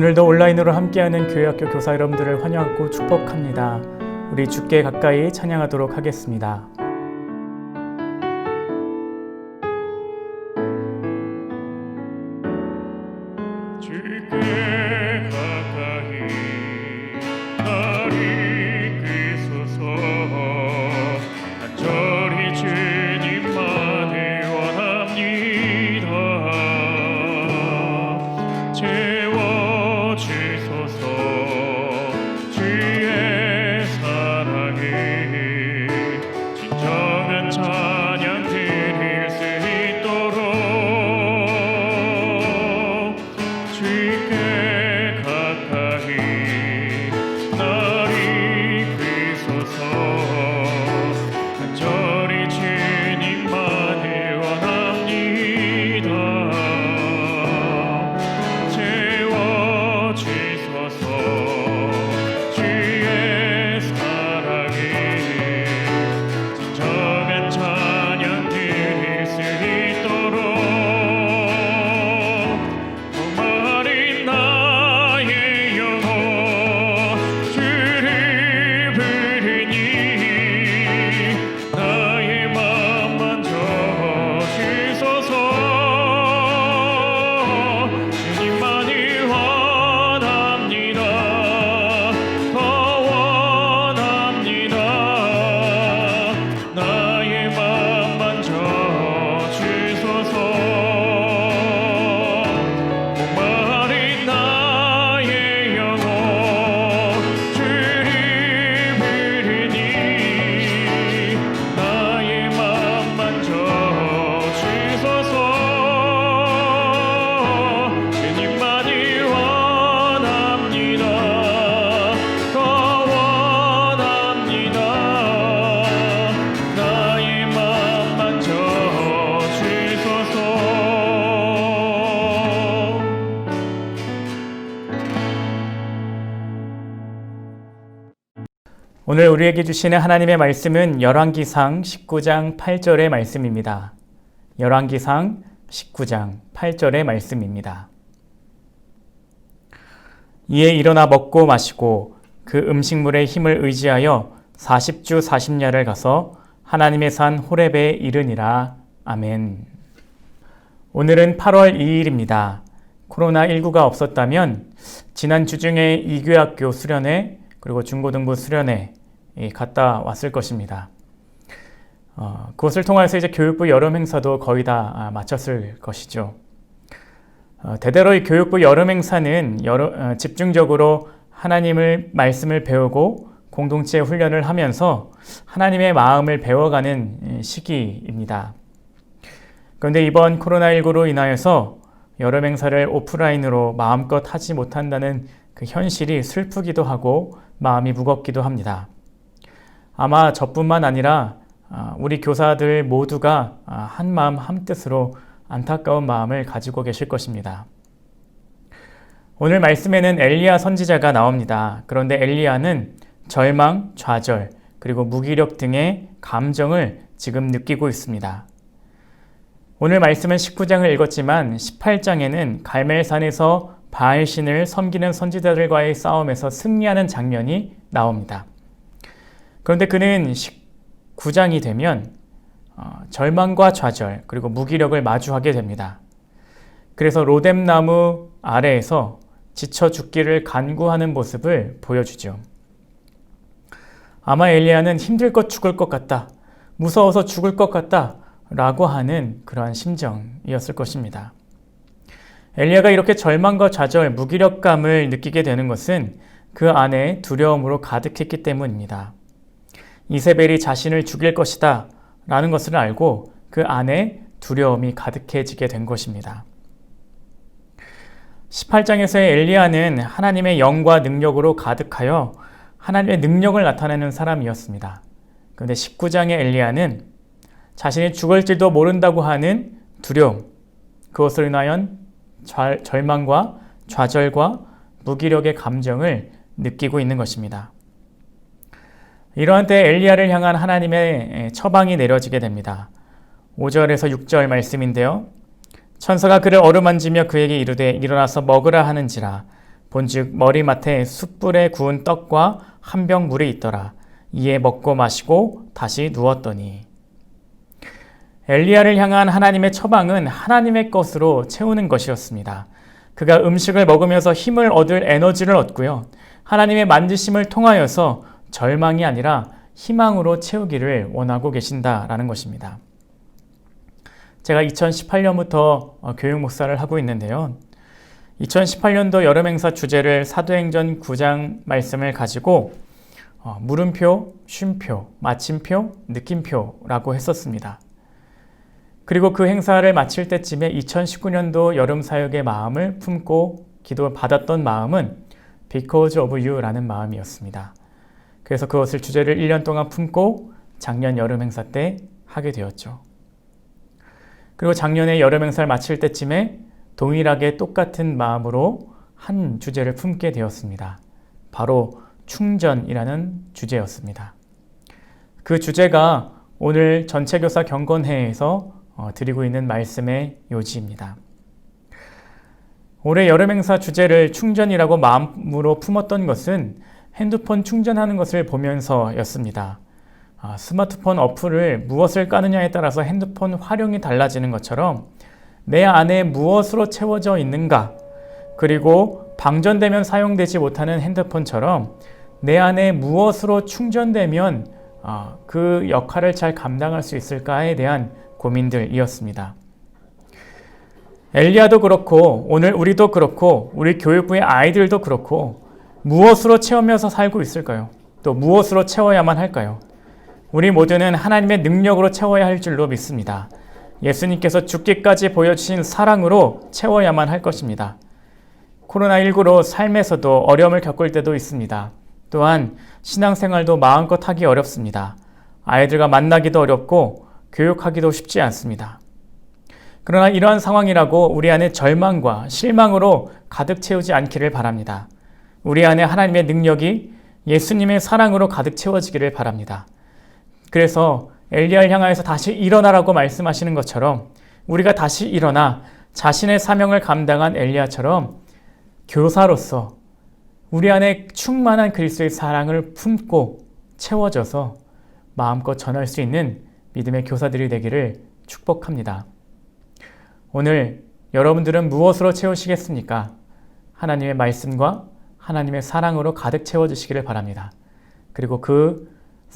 오늘도 온라인으로 함께하는 교회학교 교사 여러분들을 환영하고 축복합니다. 우리 주께 가까이 찬양하도록 하겠습니다. 주께 가까이 나를 이끄소서. 간절히 주님만을 원합니다. 채워주소서. 주의 사랑을 진정한 찬양 드릴 수 있도록 주께 가까이 나를 이끄소서. 간절히 주님만을 원합니다. 채워주소서. 주의 사랑을 진정한 찬양 드릴 수 있도록 목마른 나의 영혼 주를 부르니 나의 맘 만져주소서. 주님만을 원합니다. 더 원합니다. 나의 맘 만져주소서. 목마른 나의 영혼 주를 부르니 나의 맘 만져주소서. 주님만을 원합니다. 더 원합니다. 나의 맘 만져주소서. 오늘 우리에게 주시는 하나님의 말씀은 열왕기상 19장 8절의 말씀입니다. 열왕기상 19장 8절의 말씀입니다. 이에 일어나 먹고 마시고 그 음식물의 힘을 의지하여 40주 40야를 가서 하나님의 산 호렙에 이르니라. 아멘. 오늘은 8월 2일입니다. 코로나19가 없었다면 지난 주중에 이교학교 수련회 그리고 중고등부 수련회 갔다 왔을 것입니다. 그것을 통해서 이제 교육부 여름 행사도 거의 다 마쳤을 것이죠. 대대로 이 교육부 여름 행사는 집중적으로 하나님의 말씀을 배우고 공동체 훈련을 하면서 하나님의 마음을 배워가는 시기입니다. 그런데 이번 코로나19로 인하여서 여름 행사를 오프라인으로 마음껏 하지 못한다는 그 현실이 슬프기도 하고 마음이 무겁기도 합니다. 아마 저뿐만 아니라 우리 교사들 모두가 한 마음 한 뜻으로 안타까운 마음을 가지고 계실 것입니다. 오늘 말씀에는 엘리야 선지자가 나옵니다. 그런데 엘리야는 절망, 좌절, 그리고 무기력 등의 감정을 지금 느끼고 있습니다. 오늘 말씀은 19장을 읽었지만 18장에는 갈멜산에서 바알신을 섬기는 선지자들과의 싸움에서 승리하는 장면이 나옵니다. 그런데 그는 19장이 되면 절망과 좌절 그리고 무기력을 마주하게 됩니다. 그래서 로뎀나무 아래에서 지쳐 죽기를 간구하는 모습을 보여주죠. 아마 엘리야는 힘들 것 죽을 것 같다, 무서워서 죽을 것 같다 라고 하는 그러한 심정이었을 것입니다. 엘리야가 이렇게 절망과 좌절, 무기력감을 느끼게 되는 것은 그 안에 두려움으로 가득했기 때문입니다. 이세벨이 자신을 죽일 것이다 라는 것을 알고 그 안에 두려움이 가득해지게 된 것입니다. 18장에서의 엘리야는 하나님의 영과 능력으로 가득하여 하나님의 능력을 나타내는 사람이었습니다. 그런데 19장의 엘리야는 자신이 죽을지도 모른다고 하는 두려움, 그것으로 인하여 절망과 좌절과 무기력의 감정을 느끼고 있는 것입니다. 이러한 때 엘리야를 향한 하나님의 처방이 내려지게 됩니다. 5절에서 6절 말씀인데요. 천사가 그를 어루만지며 그에게 이르되 일어나서 먹으라 하는지라. 본즉 머리맡에 숯불에 구운 떡과 한 병 물이 있더라. 이에 먹고 마시고 다시 누웠더니. 엘리야를 향한 하나님의 처방은 하나님의 것으로 채우는 것이었습니다. 그가 음식을 먹으면서 힘을 얻을 에너지를 얻고요. 하나님의 만지심을 통하여서 절망이 아니라 희망으로 채우기를 원하고 계신다라는 것입니다. 제가 2018년부터 교육 목사를 하고 있는데요. 2018년도 여름행사 주제를 사도행전 9장 말씀을 가지고 물음표, 쉼표, 마침표, 느낌표라고 했었습니다. 그리고 그 행사를 마칠 때쯤에 2019년도 여름 사역의 마음을 품고 기도 받았던 마음은 Because of You라는 마음이었습니다. 그래서 그것을 주제를 1년 동안 품고 작년 여름 행사 때 하게 되었죠. 그리고 작년에 여름 행사를 마칠 때쯤에 동일하게 똑같은 마음으로 한 주제를 품게 되었습니다. 바로 충전이라는 주제였습니다. 그 주제가 오늘 전체교사 경건회에서 드리고 있는 말씀의 요지입니다. 올해 여름 행사 주제를 충전이라고 마음으로 품었던 것은 핸드폰 충전하는 것을 보면서였습니다. 스마트폰 어플을 무엇을 까느냐에 따라서 핸드폰 활용이 달라지는 것처럼 내 안에 무엇으로 채워져 있는가, 그리고 방전되면 사용되지 못하는 핸드폰처럼 내 안에 무엇으로 충전되면 그 역할을 잘 감당할 수 있을까에 대한 고민들이었습니다. 엘리야도 그렇고 오늘 우리도 그렇고 우리 교육부의 아이들도 그렇고 무엇으로 채우면서 살고 있을까요? 또 무엇으로 채워야만 할까요? 우리 모두는 하나님의 능력으로 채워야 할 줄로 믿습니다. 예수님께서 죽기까지 보여주신 사랑으로 채워야만 할 것입니다. 코로나19로 삶에서도 어려움을 겪을 때도 있습니다. 또한 신앙생활도 마음껏 하기 어렵습니다. 아이들과 만나기도 어렵고 교육하기도 쉽지 않습니다. 그러나 이러한 상황이라고 우리 안에 절망과 실망으로 가득 채우지 않기를 바랍니다. 우리 안에 하나님의 능력이 예수님의 사랑으로 가득 채워지기를 바랍니다. 그래서 엘리야를 향하여서 다시 일어나라고 말씀하시는 것처럼 우리가 다시 일어나 자신의 사명을 감당한 엘리야처럼 교사로서 우리 안에 충만한 그리스도의 사랑을 품고 채워져서 마음껏 전할 수 있는 믿음의 교사들이 되기를 축복합니다. 오늘 여러분들은 무엇으로 채우시겠습니까? 하나님의 말씀과 하나님의 사랑으로 가득 채워주시기를 바랍니다. 그리고 그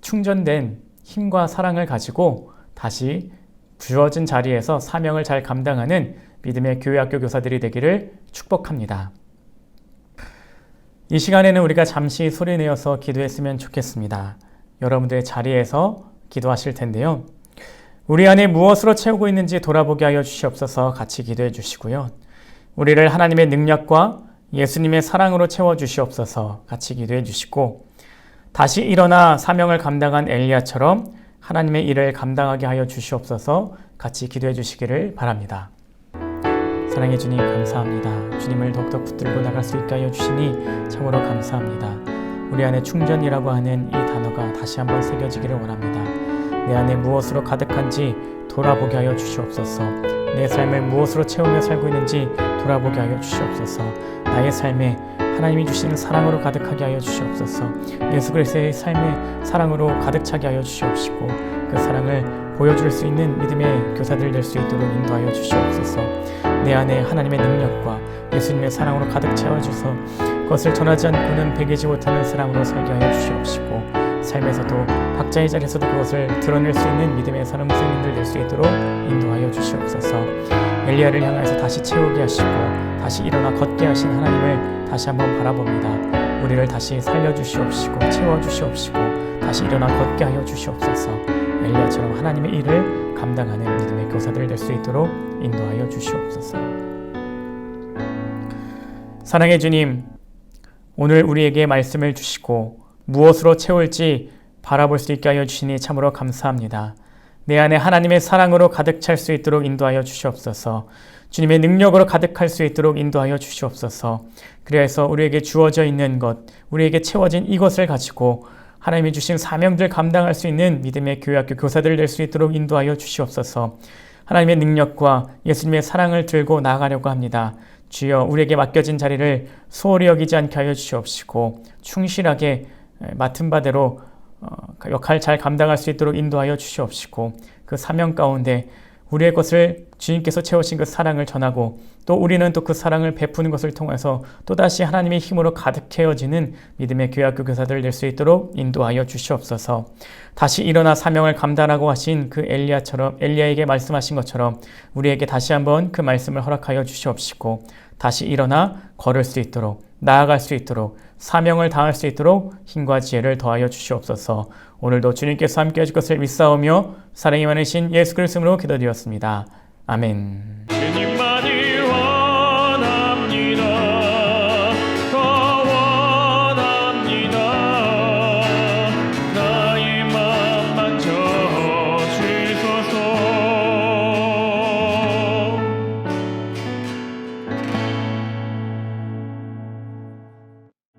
충전된 힘과 사랑을 가지고 다시 주어진 자리에서 사명을 잘 감당하는 믿음의 교회학교 교사들이 되기를 축복합니다. 이 시간에는 우리가 잠시 소리내어서 기도했으면 좋겠습니다. 여러분들의 자리에서 기도하실 텐데요. 우리 안에 무엇으로 채우고 있는지 돌아보게 하여 주시옵소서. 같이 기도해 주시고요. 우리를 하나님의 능력과 예수님의 사랑으로 채워주시옵소서. 같이 기도해 주시고 다시 일어나 사명을 감당한 엘리야처럼 하나님의 일을 감당하게 하여 주시옵소서. 같이 기도해 주시기를 바랍니다. 사랑해 주님 감사합니다. 주님을 더욱더 붙들고 나갈 수 있게 하여 주시니 참으로 감사합니다. 우리 안에 충전이라고 하는 이 단어가 다시 한번 새겨지기를 원합니다. 내 안에 무엇으로 가득한지 돌아보게 하여 주시옵소서. 내 삶을 무엇으로 채우며 살고 있는지 돌아보게 하여 주시옵소서. 나의 삶에 하나님이 주시는 사랑으로 가득하게 하여 주시옵소서. 예수 그리스도의 삶의 사랑으로 가득 차게 하여 주시옵시고 그 사랑을 보여줄 수 있는 믿음의 교사들 될 수 있도록 인도하여 주시옵소서. 내 안에 하나님의 능력과 예수님의 사랑으로 가득 채워주서 그것을 전하지 않고는 배기지 못하는 사랑으로 살게 하여 주시옵시고 삶에서도 각자의 자리에서도 그것을 드러낼 수 있는 믿음의 사람 선생님들 될 수 있도록 인도하여 주시옵소서. 엘리야를 향해서 다시 채우게 하시고 다시 일어나 걷게 하신 하나님을 다시 한번 바라봅니다. 우리를 다시 살려주시옵시고 채워주시옵시고 다시 일어나 걷게 하여 주시옵소서. 엘리야처럼 하나님의 일을 감당하는 믿음의 교사들 될 수 있도록 인도하여 주시옵소서. 사랑의 주님, 오늘 우리에게 말씀을 주시고 무엇으로 채울지 바라볼 수 있게 하여 주시니 참으로 감사합니다. 내 안에 하나님의 사랑으로 가득 찰 수 있도록 인도하여 주시옵소서. 주님의 능력으로 가득할 수 있도록 인도하여 주시옵소서. 그래서 우리에게 주어져 있는 것, 우리에게 채워진 이것을 가지고 하나님이 주신 사명들 감당할 수 있는 믿음의 교회학교 교사들 될 수 있도록 인도하여 주시옵소서. 하나님의 능력과 예수님의 사랑을 들고 나아가려고 합니다. 주여 우리에게 맡겨진 자리를 소홀히 여기지 않게 하여 주시옵시고 충실하게 맡은 바대로 역할 잘 감당할 수 있도록 인도하여 주시옵시고 그 사명 가운데 우리의 것을 주님께서 채우신 그 사랑을 전하고 또 우리는 또 그 사랑을 베푸는 것을 통해서 또다시 하나님의 힘으로 가득해져지는 믿음의 교회학교 교사들 될 수 있도록 인도하여 주시옵소서. 다시 일어나 사명을 감당하고 하신 그 엘리야에게 말씀하신 것처럼 우리에게 다시 한번 그 말씀을 허락하여 주시옵시고 다시 일어나 걸을 수 있도록 나아갈 수 있도록 사명을 다할 수 있도록 힘과 지혜를 더하여 주시옵소서. 오늘도 주님께서 함께 해줄 것을 믿사오며 사랑이 많으신 예수 그리스도로 기도드렸습니다. 아멘. 주님